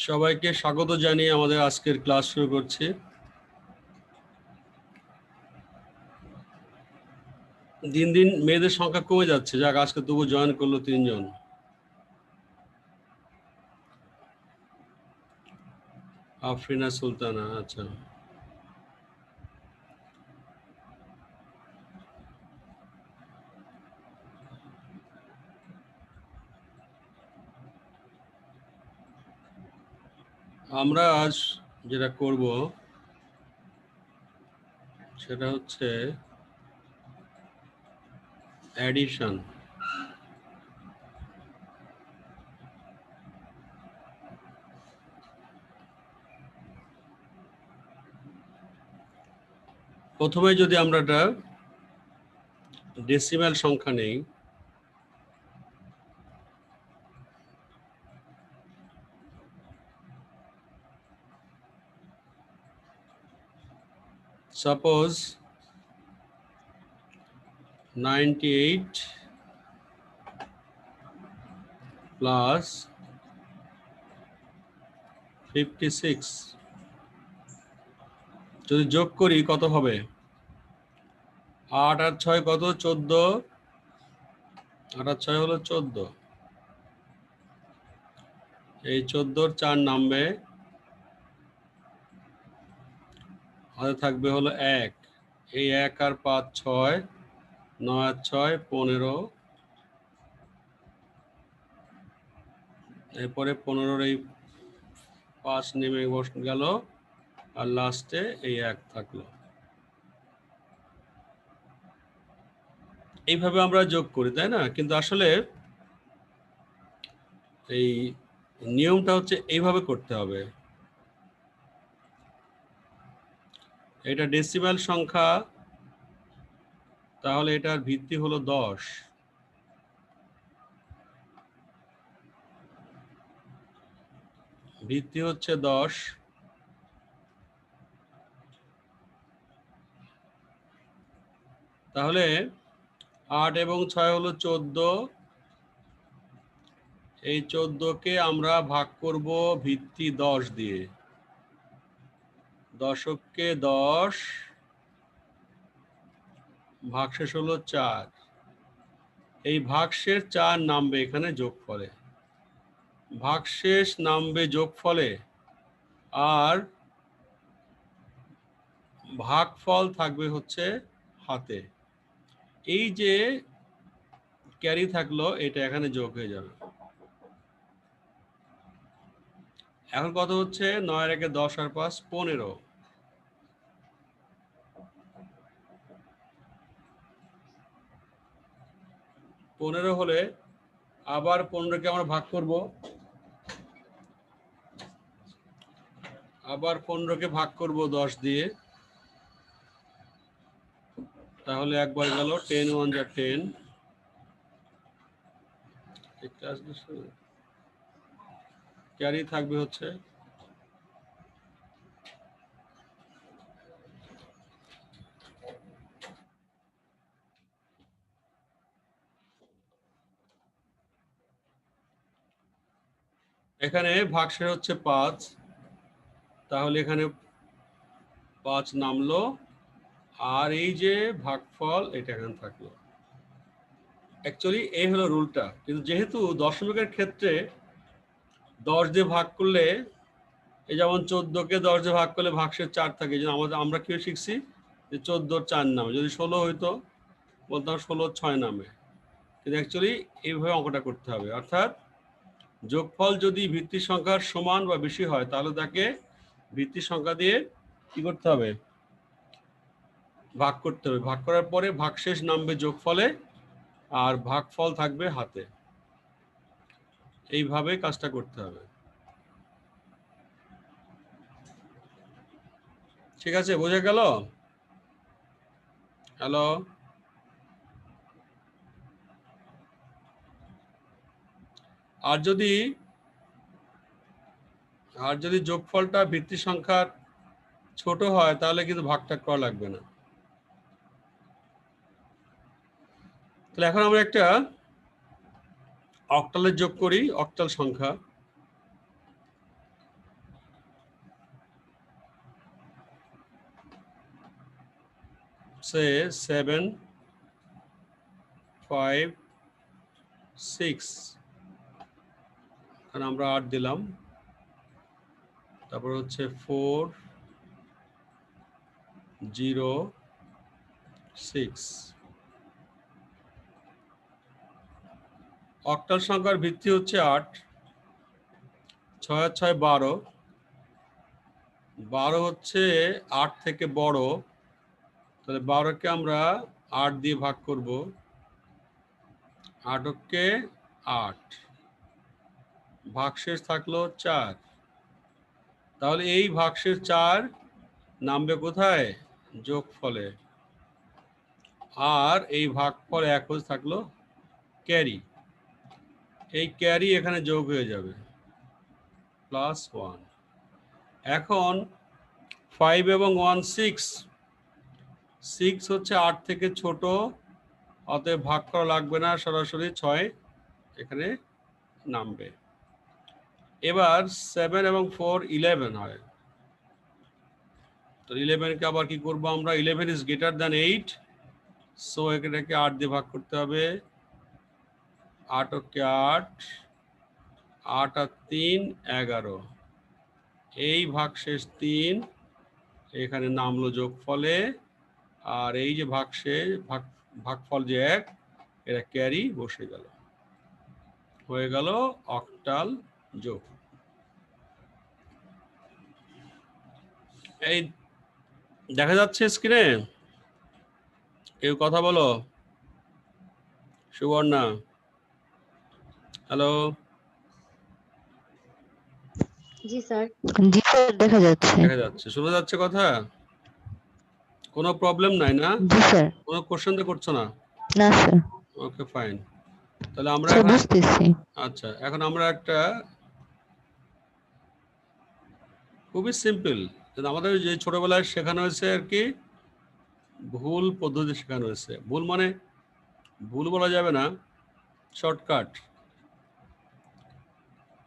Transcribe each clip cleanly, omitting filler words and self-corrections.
সবাইকে স্বাগত জানিয়ে আমাদের আজকের ক্লাস শুরু করছি। দিন দিন মেয়েদের সংখ্যা কমে যাচ্ছে, যাক আজকে তবু জয়েন করলো 3 জন। আফরিনা সুলতানা, আচ্ছা। আমরা আজ যেটা করব সেটা হচ্ছে অ্যাডিশন। প্রথমে যদি আমরা একটা ডেসিমাল সংখ্যা নেই, সাপোজ 98 প্লাস 56 যদি যোগ করি কত হবে? 8 আর 6 কত? 14। 8 আর 6 হলো 14। এই 14-র 4 নামবে, হাতে থাকবে হলো 1। এই 1 আর 5 6, 9 আর 6 15। এরপরে 15-র এই 5 নেমে গেল, আর লাস্টে এই 1 থাকলো। এইভাবে আমরা যোগ করি, তাই না? কিন্তু আসলে এই নিয়মটা হচ্ছে এইভাবে করতে হবে। এটা ডেসিমাল সংখ্যা, তাহলে এটার ভিত্তি হলো 10। ভিত্তি হচ্ছে 10। তাহলে 8 এবং 6 হলো 14। এই 14-কে আমরা ভাগ করব ভিত্তি 10 দিয়ে। দশককে 10, ভাগশেষ হলো 4। এই ভাগশেষ 4 নামবে এখানে যোগফলে। ভাগশেষ নামবে যোগফলে, আর ভাগফল থাকবে হচ্ছে হাতে। এই যে ক্যারি থাকলো, এটা এখানে যোগ হয়ে যাবে। এখন কত হচ্ছে? 9 আর 1 10 আর 5 15। 15 হলে আবার 15-কে আমরা ভাগ করব। আবার 15-কে ভাগ করব 10 দিয়ে। তাহলে একবার গেল, 10 1 যা 10। ক্যারি থাকবে হচ্ছে এখানে ভাগশেষ হচ্ছে 5, তাহলে এখানে 5 নামলো, আর এই যে ভাগফল এটা এখানে থাকলো। অ্যাকচুয়ালি এই হলো রুলটা, কিন্তু যেহেতু দশমিকের ক্ষেত্রে 10 দিয়ে ভাগ করলে, এই যেমন 14-কে 10 দিয়ে ভাগ করলে ভাগশেষ 4 থাকে, এই জন্য আমরা কি শিখছি যে 14-র 4 নামে। যদি 16 হইতো বলতাম 16-র 6 নামে। কিন্তু অ্যাকচুয়ালি এইভাবে অঙ্কটা করতে হবে, অর্থাৎ যোগফল যদি ভিত্তির সংখ্যার সমান বা বেশি হয় তাহলে তাকে ভিত্তির সংখ্যা দিয়ে কি করতে হবে? ভাগ করতে হবে। ভাগ করার পরে ভাগশেষ নামবে যোগফলে, আর ভাগফল থাকবে হাতে। এইভাবে কাজটা করতে হবে। ঠিক আছে, বোঝা গেল? হ্যালো? আর যদি যোগফলটা ভিত্তি সংখ্যার ছোট হয় তাহলে কিন্তু ভাগটা করা লাগবে না। তাহলে এখন আমরা একটা অক্টালের যোগ করি, অক্টাল সংখ্যা। সে 7 5 6, কারণ আমরা 8 দিলাম, তারপর হচ্ছে 4 0 6। অক্টাল সংখ্যার ভিত্তি হচ্ছে 8, 6 আর 6 12, 12 হচ্ছে 8 থেকে বড়, তাহলে 12কে আমরা 8 দিয়ে ভাগ করব, 8কে 8, ভাগশেষ থাকলো 4, তাহলে এই ভাগশেষ 4 নামবে কোথায়? যোগফলে, আর এই ভাগফল 1 থাকলো ক্যারি, এই ক্যারি এখানে যোগ হয়ে যাবে +1। এখন 5 এবং 1 6, 6 হচ্ছে 8 থেকে ছোট, অতএব ভাগ করা লাগবে না, সরাসরি 6 এখানে নামবে। এবার 7 এবং 4 11 হয়, তো 11কে আবার কি করব আমরা? 11 ইজ গ্রেটার দ্যান 8, সো এটাকে 8 দিয়ে ভাগ করতে হবে, 8 কে 8, 8 আর 3 11, এই ভাগশেষ 3 এখানে নামলো যোগফলে, আর এই যে ভাগশেষ ভাগফল যে 1, এটা ক্যারি বসে গেল, হয়ে গেল অক্টাল যোগ। এই দেখা যাচ্ছে স্ক্রিনে? কেউ কথা বলো। সুবর্ণা, হ্যালো। জি স্যার। জি স্যার, দেখা যাচ্ছে। দেখা যাচ্ছে, শোনা যাচ্ছে কথা? কোনো প্রবলেম নাই না? জি স্যার। কোনো কোশ্চেন তো করছো না? না স্যার। Okay fine. তাহলে আমরা স্যার এখন বুঝতেছি। আচ্ছা, এখন আমরা একটা খুবই সিম্পল, আমাদের যে ছোটবেলায় শেখানো হয়েছে আর কি, ভুল পদ্ধতি শেখানো হয়েছে। ভুল মানে ভুল বলা যাবে না, শর্টকাট।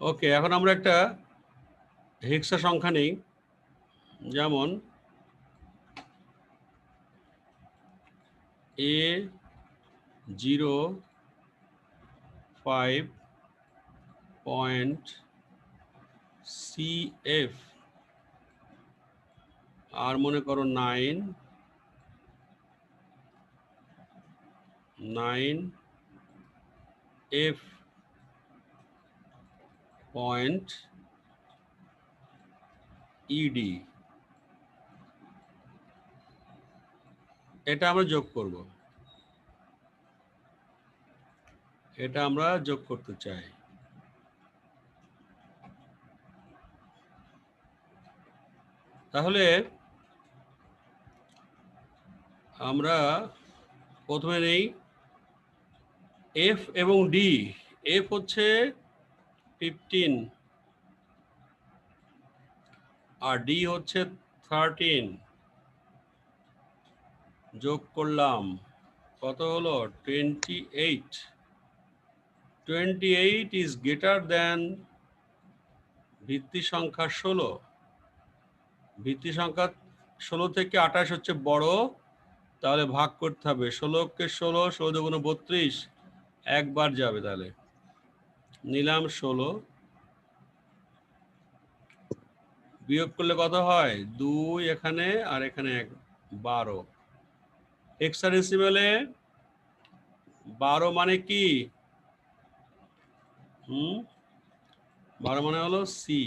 ওকে, এখন আমরা একটা হেক্সা সংখ্যা নেই, যেমন A05.CF, আর মনে করো 9F পয়েন্ট ED, এটা আমরা যোগ করব, এটা আমরা যোগ করতে চাই। তাহলে আমরা প্রথমে নেই F এবং D। F হচ্ছে 15 আর D হচ্ছে 13, যোগ করলাম, কত হলো? 28। 28 ইজ গ্রেটার দ্যান ভিত্তি সংখ্যা 16। ভিত্তি সংখ্যা 16 থেকে 28 হচ্ছে বড়, তাহলে ভাগ করতে হবে, 16কে 16, 16 দুগুণ 32, একবার যাবে, তাহলে নিলাম 16, বিয়োগ করলে কত হয়? 2 এখানে আর এখানে 1, 12। হেক্সাডেসিমেলে 12 মানে কি? 12 মানে হলো সি,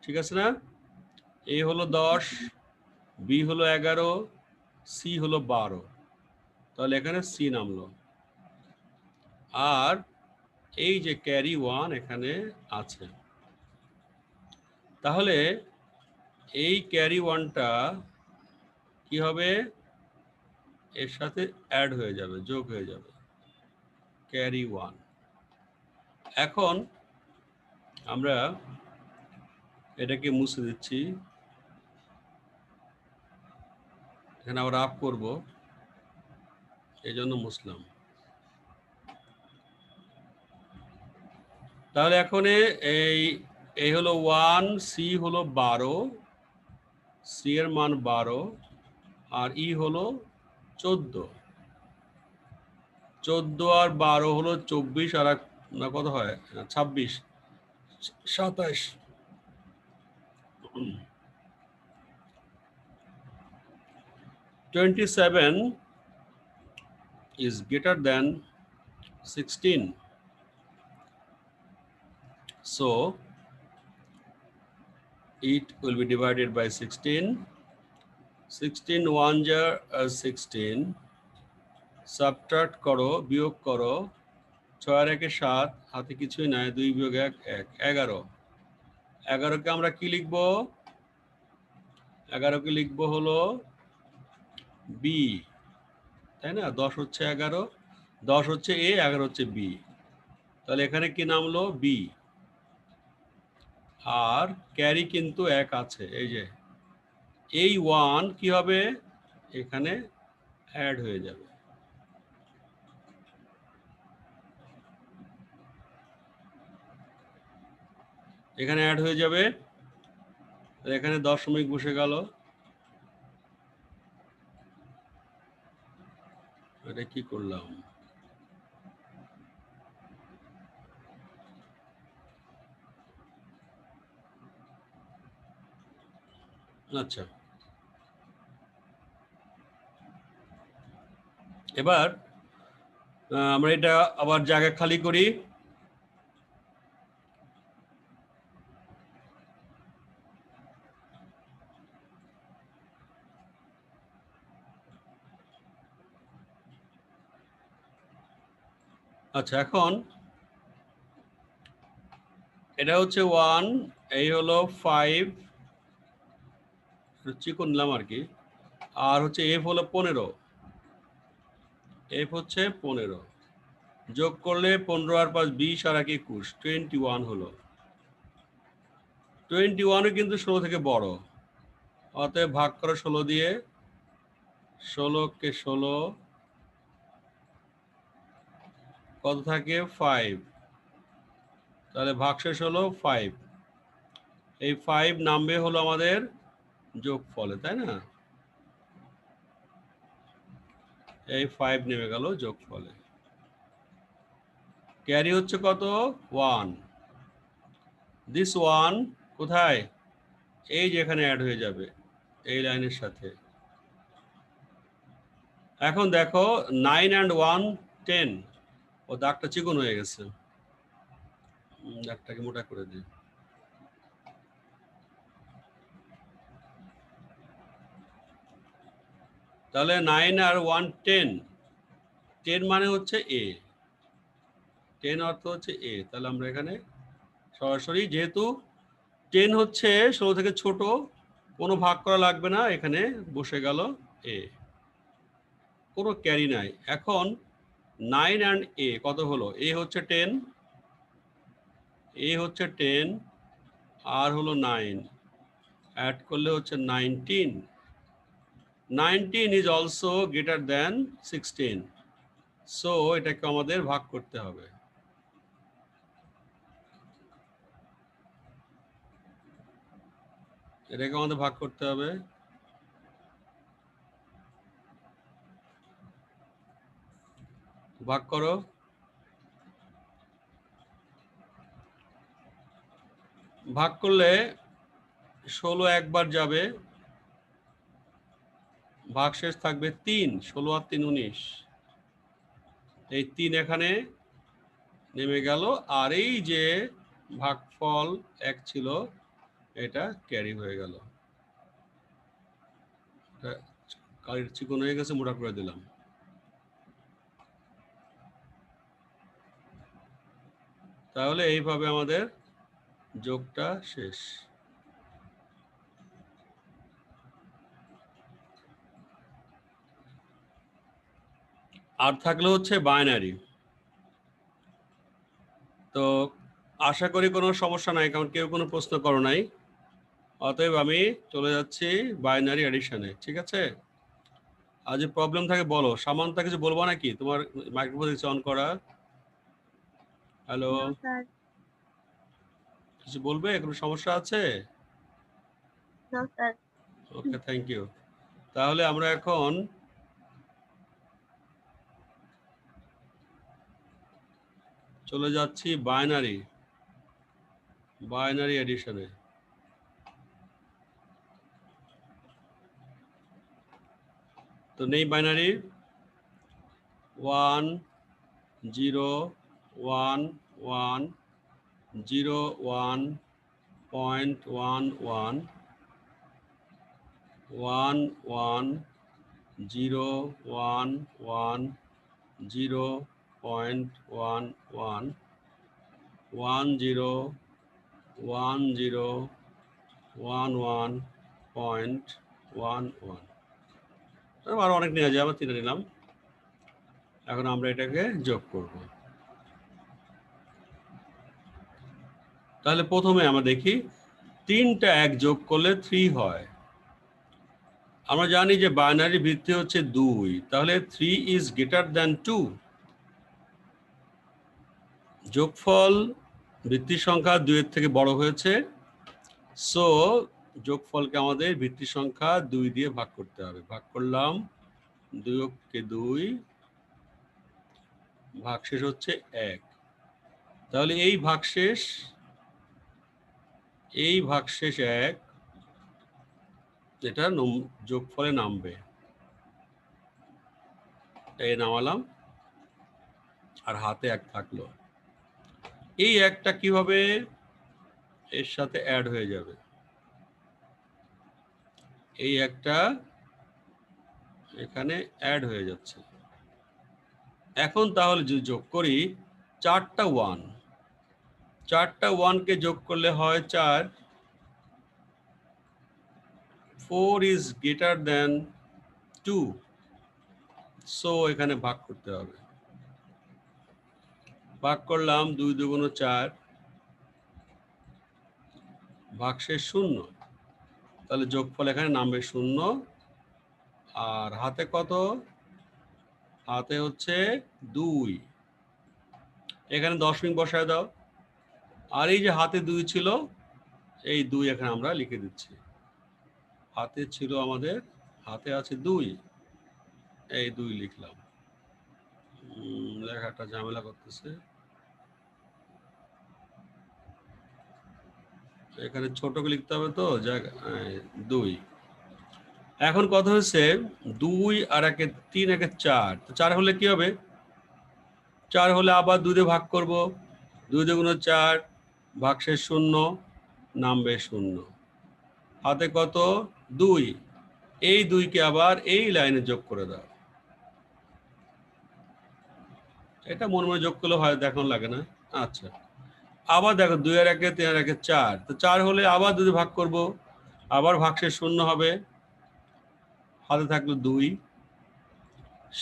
ঠিক আছে না? এ হলো 10, বি হলো 11, সি হলো 12, তাহলে এখানে সি নামলো। আর এই যে ক্যারি 1 এখানে আছে, তাহলে এই ক্যারি 1টা কি হবে? এর সাথে অ্যাড হয়ে যাবে, যোগ হয়ে যাবে, ক্যারি 1। এখন আমরা এটাকে মুছে দিচ্ছি, এখানে আবার আপ করব, এই জন্য মুছলাম। তাহলে এখন এই হলো 1, সি হলো 12, সি এর মান 12, আর ই হলো 14। 14 আর 12 হলো 24 আর না কত হয় 26 27। 27 is greater than 16, so it will be divided by 16. 16 1 jar 16, subtract করো, বিয়োগ করো, 6 আর 1 7, হাতে কিছুই নাই, 2 বিয়োগ 1 1, 11। 11 কে আমরা কি লিখবো? 11 কে লিখবো হলো বি, তাই না? 10 হচ্ছে 11, 10 হচ্ছে এ, 11 হচ্ছে বি, তাহলে এখানে কি নামলো? বি। আর ক্যারি কিন্তু 1 আছে, এই যে এই 1 কি হবে? এখানে অ্যাড হয়ে যাবে। এখানে অ্যাড হয়ে যাবে, এখানে দশমিক বসে গেল। এটা কি করলাম? আচ্ছা, এবার আমরা এটা আবার জায়গা খালি করি। আচ্ছা, এখন এটা হচ্ছে 1, এই হলো 5, চিকন নিলাম আর কি, আর হচ্ছে এফ হলো 15, এফ হচ্ছে 15, যোগ করলে 15 আর 5 20 আর 1 21, 21 হলো। 21 কিন্তু 16 থেকে বড়, অতএব ভাগ করো 16 দিয়ে, 16 কে 16, কত থাকে? 5, তাহলে ভাগশেষ হলো 5। এই 5 নামবে হলো আমাদের যোগফলে, তাই না? এই 5 নেমে গেল যোগফলে। ক্যারি হচ্ছে কত? 1। দিস 1 কোথায়? এই যে এখানে অ্যাড হয়ে যাবে এই লাইনের সাথে। এখন দেখো 9 and 1 10, ও দাগটা চিকন হয়ে গেছে, দাগটাকে মোটা করে দিই। তাহলে 9 আর 1 10, 10 মানে হচ্ছে এ, 10 অর্থ হচ্ছে এ, তাহলে আমরা এখানে সরাসরি, যেহেতু 10 হচ্ছে 16 থেকে ছোট, কোনো ভাগ করা লাগবে না, এখানে বসে গেল এ, কোনো ক্যারি নাই। এখন 9 and এ কত হলো? এ হচ্ছে 10, এ হচ্ছে 10 আর হলো 9, অ্যাড করলে হচ্ছে 19। 19 is also greater than 16, so এটাকে আমাদের ভাগ করতে হবে। এটাকে আমাদের ভাগ করতে হবে। ভাগ করো, ভাগ করলে 16 একবার যাবে, ভাগশেষ থাকবে 3, 16 আর 3 19, এই 3 এখানে নেমে গেল, আর এই যে ভাগফল 1 ছিল এটা ক্যারি হয়ে গেল। কালির চিকন হয়ে গেছে, মোটা করে দিলাম। তাহলে এইভাবে আমাদের যোগটা শেষ। আর থাকলে হচ্ছে বাইনারি। তো আশা করি কোনো সমস্যা নাই, কারণ কেউ কোনো প্রশ্ন করো নাই, অতএব আমি চলে যাচ্ছি বাইনারি এডিশনে। ঠিক আছে, আর যে প্রবলেম থাকে বলো। সামান্তা কিছু বলবো নাকি? তোমার মাইক্রোফোন অন করা। হ্যালো, কিছু বলবে? কোনো সমস্যা আছে? ওকে, থ্যাংক ইউ। তাহলে আমরা এখন চলে যাচ্ছি বাইনারি এডিশনে। তো নেই বাইনারি 1 0 1 1 0 1.11 1 1 0 1 1 0.11 1 0 1 0 11.11 আরো অনেক নেওয়া যায়, আবার 3 নিলাম। এখন আমরা এটাকে যোগ করব। তাহলে প্রথমে আমরা দেখি 3টা 1 যোগ করলে 3 হয়। আমরা জানি যে বাইনারি ভিত্তি হচ্ছে 2, তাহলে 3 ইজ গ্রেটার দ্যান 2। যোগফল ভিত্তি সংখ্যা 2 এর থেকে বড় হয়েছে, সো যোগফলকে আমাদের ভিত্তি সংখ্যা 2 দিয়ে ভাগ করতে হবে। ভাগ করলাম 2 কে 2, ভাগশেষ হচ্ছে 1। তাহলে এই ভাগশেষ 1 এটা যোগফলে নামবে। এই নামালাম, আর হাতে 1 থাকলো। এই 1টা কিভাবে এর সাথে অ্যাড হয়ে যাবে? এই 1টা এখানে অ্যাড হয়ে যাচ্ছে। এখন তাহলে যদি যোগ করি 4টা 1, 4টা 1 কে যোগ করলে হয় 4। 4 ইজ গ্রেটার দ্যান 2, সো এখানে ভাগ করতে হবে। ভাগ করলাম 2 2 4, ভাগশেষ 0। তাহলে যোগফল এখানে নামবে 0। আর হাতে কত? হাতে হচ্ছে 2। এখানে দশমিক বসায় দাও। আর এই যে হাতে 2 ছিল, এই 2 এখানে আমরা লিখে দিচ্ছি। হাতে ছিল আমাদের, হাতে আছে 2, এই 2 লিখলাম। লেখাটা ঝামেলা করতেছে, এখানে ছোট করে লিখতে হবে তো, 2। এখন কথা হচ্ছে 2 আর 1 3 1 4, তো 4 হলে কি হবে? 4 হলে আবার 2 দিয়ে ভাগ করব। 2 2 4, ভাগশেষ 0, নামবে 0। হাতে কত? 2। এই 2 কে আবার এই লাইনে যোগ করে দাও। এটা মনে মনে যোগ করলে হয়, দেখানো লাগে না। আচ্ছা, আবার দেখো 2 আর 1 3 আর 1 4, তো 4 হলে আবার 2 দিয়ে ভাগ করব, আবার ভাগশেষ 0 হবে। হাতে থাকলো 2,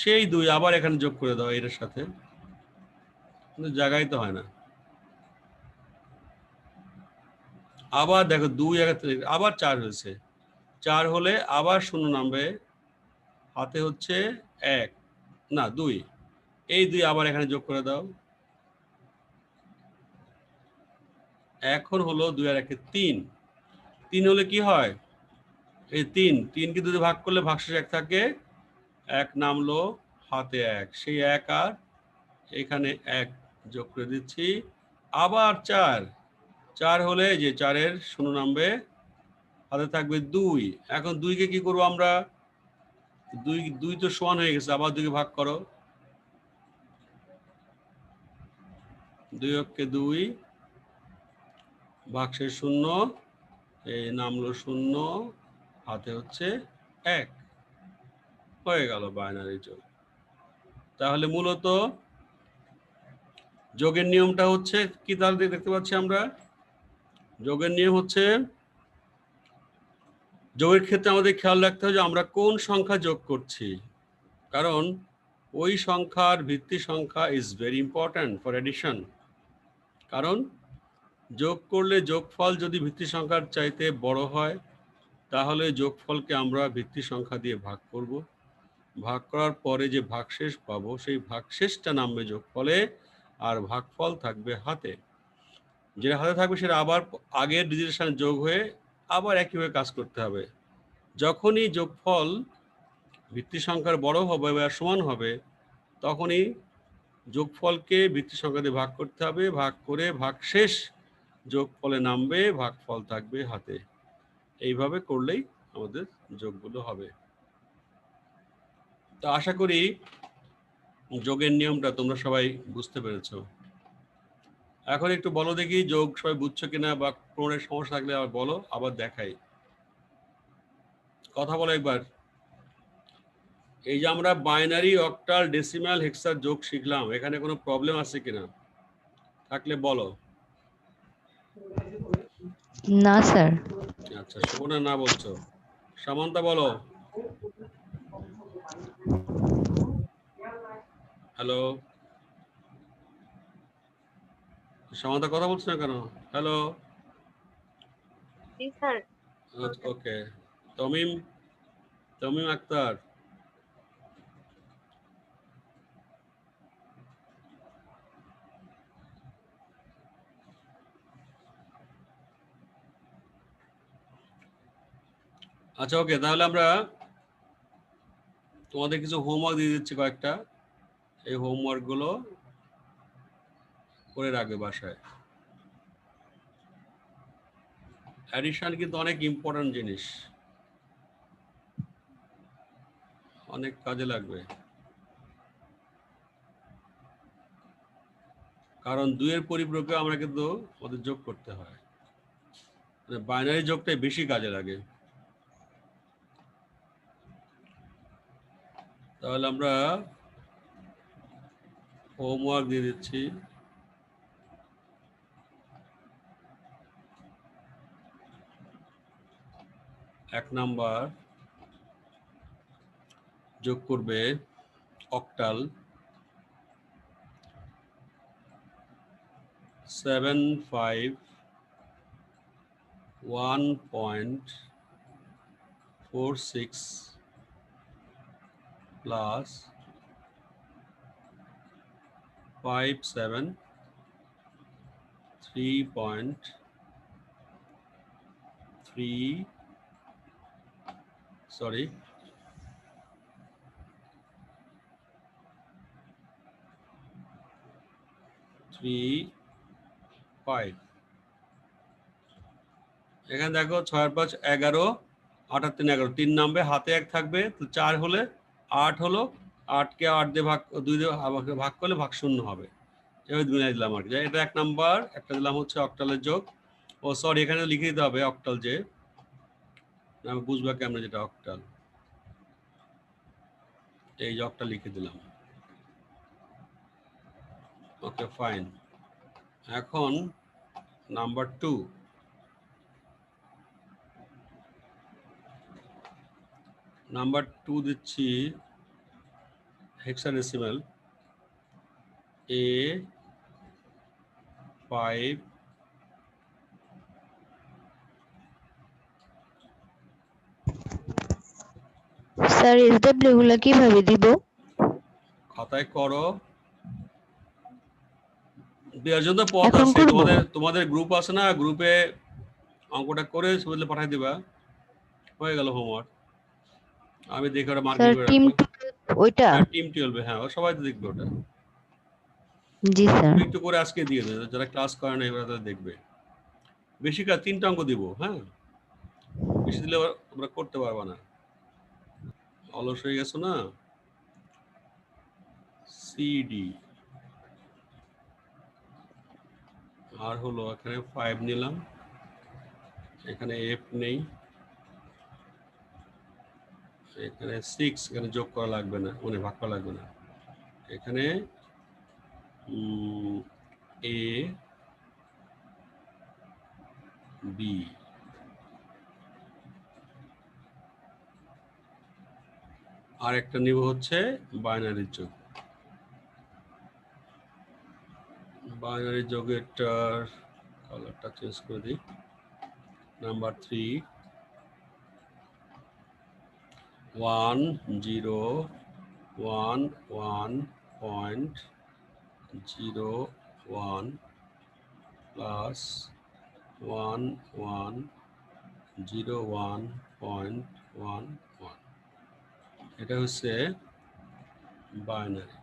সেই 2 আবার এখানে যোগ করে দাও এর সাথে, কিন্তু জায়গায় তো হয় না। আবার দেখো 2 আবার 4 হয়েছে, 4 হলে আবার 0 নামবে। হাতে হচ্ছে 1 না 2, এই 2 আবার এখানে যোগ করে দাও। এখন হলো 2 আর 1 3, 3 হলে কি হয়? এই 3 কে 2 দিয়ে ভাগ করলে ভাগশেষ 1 থাকে, 1 নামলো, হাতে 1, সেই 1 আর এখানে 1 যোগ করে দিচ্ছি। আবার 4 হলে যে 4 এর 0 নামবে, হাতে থাকবে 2। এখন 2 কে কি করবো আমরা? 2 তো সমান হয়ে গেছে, আবার 2 কে ভাগ করো। 2 কে 2, ভাগশেষ 0, এই নামলো 0, হাতে হচ্ছে 1। হয়ে গেল বাইনারি যোগ। তাহলে মূলত যোগের নিয়মটা হচ্ছে কি? তাহলে দেখতে পাচ্ছি আমরা যোগের নিয়ম হচ্ছে, যোগের ক্ষেত্রে আমাদের খেয়াল রাখতে হবে যে আমরা কোন সংখ্যা যোগ করছি, কারণ ওই সংখ্যার ভিত্তি সংখ্যা is very important for addition. কারণ যোগ করলে যোগফল যদি ভিত্তি সংখ্যার চাইতে বড় হয়, তাহলে যোগফলকে আমরা ভিত্তি সংখ্যা দিয়ে ভাগ করব। ভাগ করার পরে যে ভাগশেষ পাবো, সেই ভাগশেষটা নামবে যোগফলে, আর ভাগফল থাকবে হাতে। যেটা হাতে থাকবে সেটা আবার আগের ডিজিটের সাথে যোগ হয়ে আবার একইভাবে কাজ করতে হবে। যখনই যোগফল ভিত্তি সংখ্যার বড় হবে বা সমান হবে তখনই যোগফলকে ভিত্তি সংখ্যা দিয়ে ভাগ করতে হবে, ভাগ করে ভাগশেষ যোগফলে নামবে, ভাগফল থাকবে হাতে। এইভাবে করলেই আমাদের যোগগুলো হবে। তো আশা করি যোগের নিয়মটা তোমরা সবাই বুঝতে পেরেছো। এখন একটু বলো দেখি যোগ সবাই বুঝছো কিনা, বা কোনো সমস্যা থাকলে আবার বলো, আবার দেখাই। কথা বলো একবার। এই যে আমরা বাইনারি, অক্টাল, ডেসিমাল, হেক্সার যোগ শিখলাম, এখানে কোনো প্রবলেম আছে কিনা? থাকলে বলো। না স্যার। আচ্ছা, সুমনা না বলছো। সামান্তা বলো। হ্যালো, সামান্তা কথা বলছো না কেন? হ্যালো। জি স্যার। ওকে, তমিম, তমিম আক্তার। আচ্ছা ওকে, তাহলে আমরা তোমাদের কিছু হোমওয়ার্ক দিয়ে দিচ্ছি কয়েকটা। এই হোমওয়ার্কগুলো করে রাখবে বাসায়। অ্যাডিশন কিন্তু অনেক ইম্পর্টেন্ট জিনিস, অনেক কাজে লাগবে। কারণ দুইয়ের পরিপ্রেক্ষে আমরা কিন্তু ওদের যোগ করতে হয়, মানে বাইনারি যোগটাই বেশি কাজে লাগে। তাহলে আমরা হোমওয়ার্ক দিয়ে দিচ্ছি। এক নাম্বার, যোগ করবে অক্টাল 751.46 প্লাস 57.3 সরি 35। এখানে দেখো 6 আর 5 11, 8 আর 3 11, 3 নামবে, হাতে 1 থাকবে, তো 4 হলে 8 হলো, 8কে 8 দিয়ে ভাগ, 2 দিয়ে ভাগ করলে ভাগ শূন্য হবে। এভাবে মিলাই দিলাম আর কি। এটা 1 নাম্বার। একটা দিলাম হচ্ছে অক্টালের যোগ। ও সরি, এখানে লিখে দিতে হবে অক্টাল, যে আমি বুঝবো কেমন যেটা অক্টাল। এই যে অক্টাল লিখে দিলাম। Okay fine. এখন নাম্বার 2, নাম্বার 2 দিচ্ছি হেক্সাডেসিমাল A5 স্যার এসডব্লিউ গুলো কিভাবে দিব? খাতায় করো, দেওয়ার জন্য পথ এখন আছে। করব? তোমাদের গ্রুপ আছে না, গ্রুপে অঙ্কটা করে বুঝলে পাঠিয়ে দিবা। হয়ে গেল হোমওয়ার্ক। আমি দেখে ওটা মার্কিং স্যার করে টিম রাখবো। ওইটা? হ্যাঁ, টিম 12, হ্যাঁ ও সবাই তো দেখবে ওটা। জি স্যার। তুমি একটু করে আজকে দিয়ে দেবে, যারা ক্লাস করে না এবার তারা দেখবে। বেশি কাজ 3টা অঙ্ক দিব, হ্যাঁ, বেশি দিলে তোমরা করতে পারবা না, অলস হয়ে গেছো না। সিডি আর হলো এখানে 5 নিলাম, এখানে এফ নেই, এখানে 6, এখানে যোগ করা লাগবে না, মানে ভাগ করা লাগবে না। এখানে এ বি, আর একটা নিব হচ্ছে বাইনারি যোগ। বাইনারি যোগেরটার কালারটা চেঞ্জ করে দিই। Number 3, 101.01 plus 1101.11। এটা হচ্ছে বাইনারি।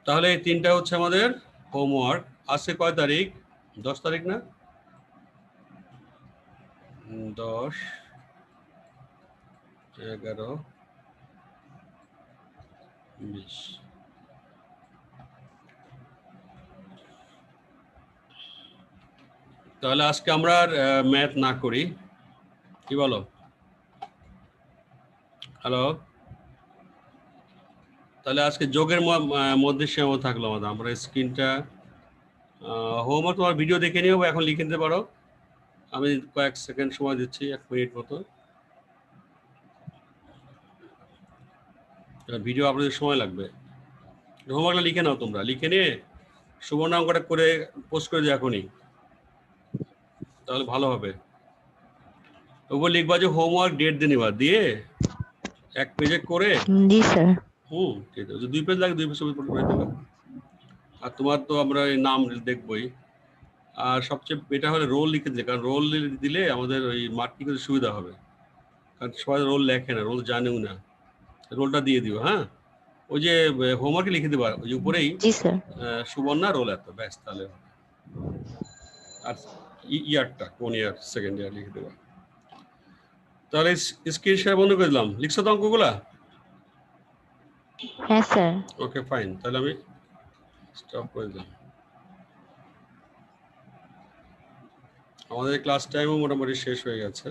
তাহলে এই তিনটা হচ্ছে আমাদের হোমওয়ার্ক। আজকে কয় তারিখ? 10 তারিখ না? 10, 11, 20। তাহলে আজকে আমরা আর ম্যাথ না করি, কি বলো? হ্যালো, তাহলে আজকে যোগের মধ্যে সীমাবদ্ধ থাকলো আমাদের। আমরা স্ক্রিনটা হোমওয়ার্ক তোমার ভিডিও দেখে নিও, এখন লিখে নিতে পারো। আমি কয়েক সেকেন্ড সময় দিচ্ছি, 1 মিনিট মতো। ভিডিও আপনাদের সময় লাগবে। হোমওয়ার্কটা লিখে নাও তোমরা, লিখে নিয়ে সুবর্ণ অঙ্কটা করে পোস্ট করে দিও এখনই, তাহলে ভালো হবে। ওপর লিখবা যে হোমওয়ার্ক ডেট দিয়ে নিবা, দিয়ে 1 পেজে করে। জি স্যার। ঠিক আছে, 2 পেজ লাগে 2 পেজ করে দেবা। আর তোমার তো আমরা এই নাম দেখবই। আর সবচেয়ে এটা হলে রোল লিখে দিলে, কারণ রোল দিলে আমাদের ওই মার্কিং করতে সুবিধা হবে, কারণ সবাই রোল লেখে না, রোল জানেও না। রোলটা দিয়ে দিও। হ্যাঁ, ওই যে হোমওয়ার্কে লিখে দেবা, ওই যে উপরেই জি স্যার। সুবর্ণা রোল এত, ব্যাস তাহলে হবে। আর ইয়ারটা কোন ইয়ার, সেকেন্ড ইয়ার লিখে দেবা। তাহলে স্ক্রিন শেয়ার বন্ধ করে দিলাম। লিখছো তো অঙ্কগুলা? হ্যাঁ স্যার। ওকে ফাইন, তাহলে আমি স্টপ করে দিলাম। আমাদের ক্লাস টাইমও মোটামুটি শেষ হয়ে গেছে।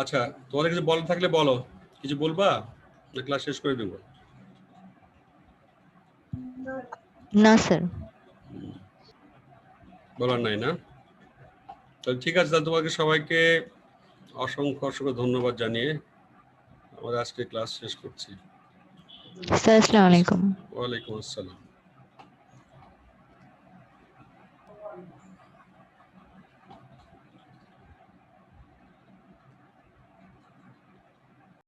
আচ্ছা, তোমাদের কিছু বলার থাকলে বলো, কিছু বলবা? ক্লাস শেষ করে দেবো। না স্যার। বলার নাই না? তাহলে ঠিক আছে, তাহলে তোমাকে সবাইকে অসংখ্য অসংখ্য ধন্যবাদ জানিয়ে আমাদের আজকে ক্লাস শেষ করছি। স্যার আসসালামু আলাইকুম। ওয়ালাইকুম আসসালাম।